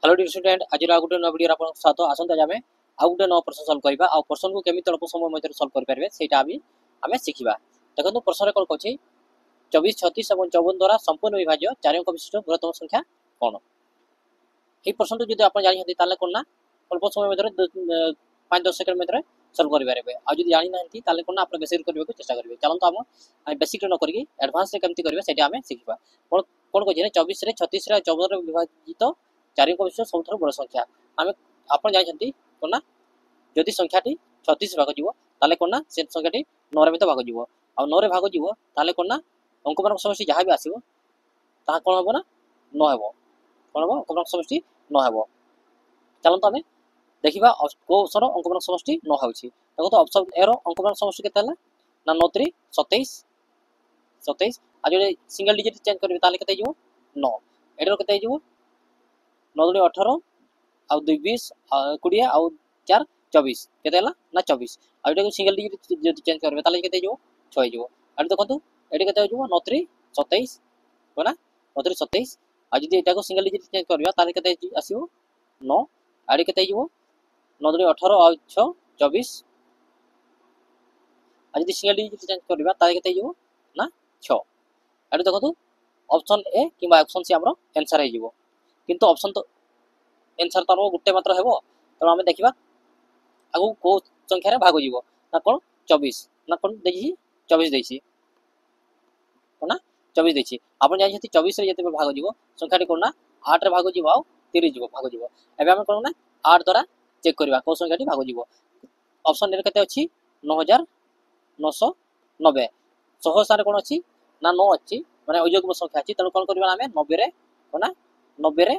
Hello dear student आज गोटे नया वीडियो आपन स्वागत आसंता जामे आ गोटे नया प्रश्न सॉल्व करबा आ प्रश्न को केमिति अल्प समय मध्ये सॉल्व कर परबे सेटा भी हमें सिखिबा। देखो प्रश्न रे कोन कहछि 24 36 और 54 द्वारा संपूर्ण विभाज्य चार अंक विशिष्ट बृहत्तम संख्या कोन। ए प्रश्न तो जदि आपन जानि हथि ताले कोन ना अल्प समय मध्ये 5-10 सेकंड मध्ये सॉल्व कर परबे आ जदि जानि नथि ताले कोन ना आपन बेसिक करबे को चेष्टा करबे। चलंतु हम बेसिक न करके एडवांस रे केमिति करबे सेटा हमें सिखिबा। कोन कोन कहछि 24 रे 36 रे 54 रे विभाजित चार अंक विशिष्ट सबथरो बड़ संख्या आम आपन जाइछंती कोन ना जदि संख्याटी 36 भाग जीवो ताले कोन ना से संख्याटी 9 रे भाग जीवो आ 9 रे भाग जीवो ताले कोन ना अंक मान समष्टि जहां भी आसीबो ता कोन हबो ना 9 हेबो कोन हबो अंक मान समष्टि 9 हेबो। चलंत हमें देखिबा को ऑप्शन अंक मान समष्टि 9 होउछि। देखो तो ऑप्शन ए रो अंक मान समष्टि केते हला ना 9 3 27 27 आ जे सिंगल डिजिट चेंज करबे ताले केते जीवो 9 एडरो केते जीवो 9 2 18 आउ 2 20 20 आउ 4 24 केते हला ना 24 आ एटा को सिंगल डिजिट जदि चेंज करबे ताले केते जीवो 6 जीवो। आ देखंतु एटा केते जीवो 9 3 27 कोना 9 3 27 आ जदि एटा को सिंगल डिजिट चेंज करबा ताले केते आसीबो 9 आडी केते जीवो 9 2 18 आउ 6 24 आ जदि सिंगल डिजिट चेंज करबा ताले केते जीवो ना 6 आडी देखंतु ऑप्शन ए किबा ऑप्शन सी हमरो आंसर हे जीवो किंतु ऑप्शन तो आंसर तो गुटे मात्र हेबो तो हम देखिबा आगु को संख्या रे भाग जीवो ना कोन 24 ना कोन देखि 24 देछि कोना 24 देछि आपन जानि छथि 24 रे जते भाग जीवो संख्याटी कोन ना 8 रे भाग जीवो आ 30 जीवो भाग जीवो एबे हम कोन ना 8 द्वारा चेक करबा को संख्याटी भाग जीवो। ऑप्शन ए केते अछि 9990 सह सारे कोन अछि ना 9 अछि माने अयोग्य संख्या अछि तनो कोन करबा हमें 90 रे कोना 90 रे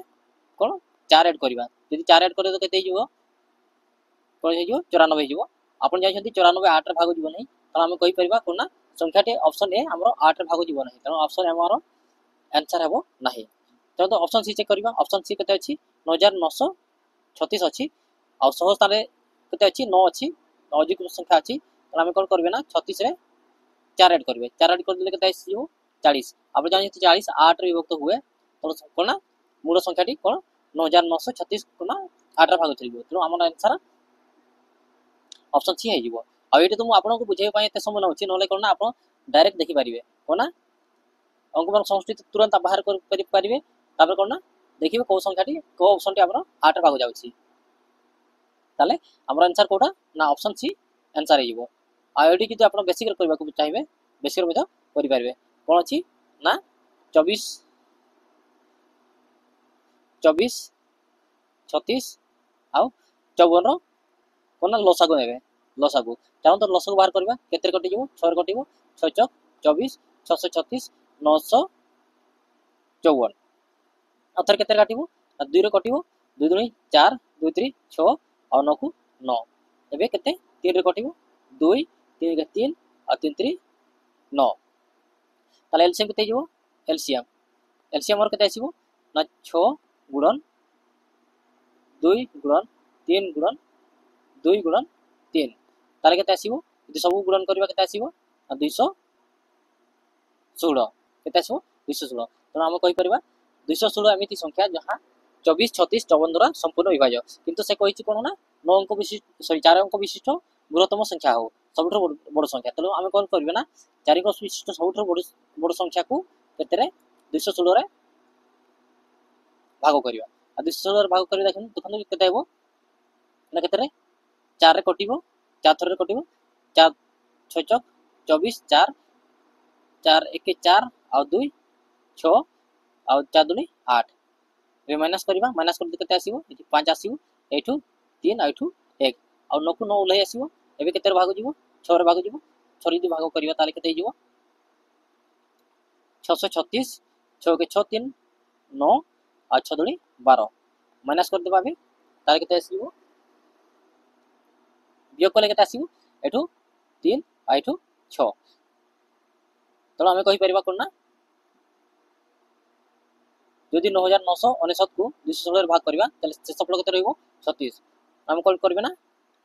कोन 4 ऐड करबा यदि 4 ऐड करे तो केते जीवो कोन हे जीवो 94 जीवो आपन जाय छथि 94 8 रे भाग जीवो नै त हम कहि परिबा कोन ना संख्याटी ऑप्शन ए हमरो 8 रे भाग जीवो नै त ऑप्शन हमरो आंसर हेबो नाही। तो ऑप्शन सी चेक करबा ऑप्शन सी केते अछि 9936 अछि आ सह स्थान रे केते अछि 9 अछि अयोग्य संख्या अछि त हम कोन करबे ना 36 रे 4 ऐड करबे 4 ऐड कर देले केते आसीबो 40 आपन जानि छथि 40 8 रे विभक्त हुए तो कोन ना मूल संख्याटी कोन 9936 कोन 8 रे भाग चलिबो तो हमर आंसर ऑप्शन सी हे जीवो आ एटे तो मु आपन को बुझे पय एते समय न होछि नले कोन ना आपन डायरेक्ट देखि परिबे कोन ना अंक मान समष्टि तुरंत बाहर कर परिबे तापर कोन ना देखिबे को संख्याटी को ऑप्शन टी हमर 8 रे भाग जाउछि ताले हमर आंसर कोटा ना ऑप्शन सी आंसर हे जीवो। आ एटी कि आपन बेसिक करबा को चाहिबे बेसिक मजा करि परिबे कोन अछि ना 24 24 36 आउ 54 रो कोन लसागु नेबे लसागु चाहन तो लसागु बाहर करबा केते कटि जीवो 6 रे कटिबो 6 चक 24 636 954 अथर केते काटिबो 2 रे कटिबो 2 दुनी 4 2 3 6 और 9 को 9 एबे केते 3 रे कटिबो 2 3 के 3 और 3 3 9 ताले एलसीएम केते जीवो एलसीएम एलसीएम और केते आसीबो ना 6 गुणन 2 गुणन 3 गुणन 2 गुणन 3 ताले केते आसीबो यदि सब गुणन करबा केते आसीबो 216 केते आसीबो 216 तो हम कहि परबा 216 एमिति संख्या जहां 24 36 54 द्वारा संपूर्ण विभाज्य किंतु से कहिछि कोन ना 9 अंक विशिष्ट सॉरी 4 अंक विशिष्ट बृहत्तम संख्या हो सबठो बड़ संख्या तलो हम कोन करबे ना 4 अंक विशिष्ट सबठो बड़ संख्या को केते रे 216 रे भाग करबा आ 216 रे भाग करबा देखन केते हेबो ना केते रे 4 रे कटिबो 4 थरे कटिबो 4 6 चक 24 4 4 1 4 और 2 6 और 4 दुनी 8 रे माइनस करबा माइनस कर केते आसीबो 5 आसीबो एठू 3 एठू 1 और 9 को 9 उलै आसीबो एबे केते रे भाग जीवो 6 रे भाग जीवो 6 रे भाग करबा ताले केते जीवो 636 6 के 6 3 9 और 6 दुनी 12 माइनस कर देबा बे ताले केते आसीबो वियोग कले केते आसीबो एठू 3 आ एठू 6 तो हमें कहि परिबा कोन ना यदि 9999 को 216 रे भाग करबा तले शेषफल केते रहइबो 36 हम कोन करबे ना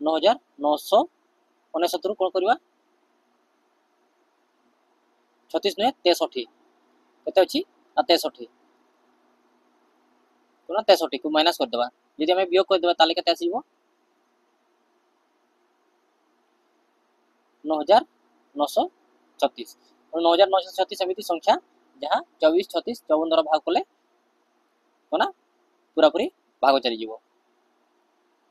9999 रो कोन करबा 36 ने 63 केते अछि 63 कोना 63 को माइनस कर देबा यदि हमें वियोग कर देबा ताले केते आसीबो 9936 9936 एमिति संख्या जहाँ 24 36 54 द्वारा भाग कले कोना पूरा पूरी भाग चली जीवो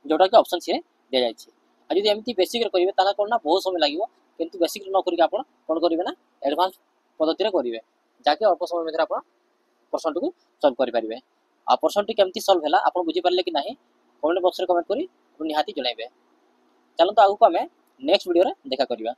जोटा कि ऑप्शन सी रे दे जाय छी आ यदि एमिति बेसिक रे करिवे ताला कोन ना बहुत समय लागिवो किंतु बेसिक रे न करिके आपण कोन करिवे ना एडवांस पद्धति रे करिवे जाके अल्प समय भितर आपण प्रश्न को सॉल्व करि परिबे आ प्रश्न टी केमति सॉल्व हैला आपण बुझी पारले कि नाही कमेंट बॉक्स रे कमेंट करी निहाती जणाइबे चलंतु आगु को हमें नेक्स्ट वीडियो रे देखा करिबा।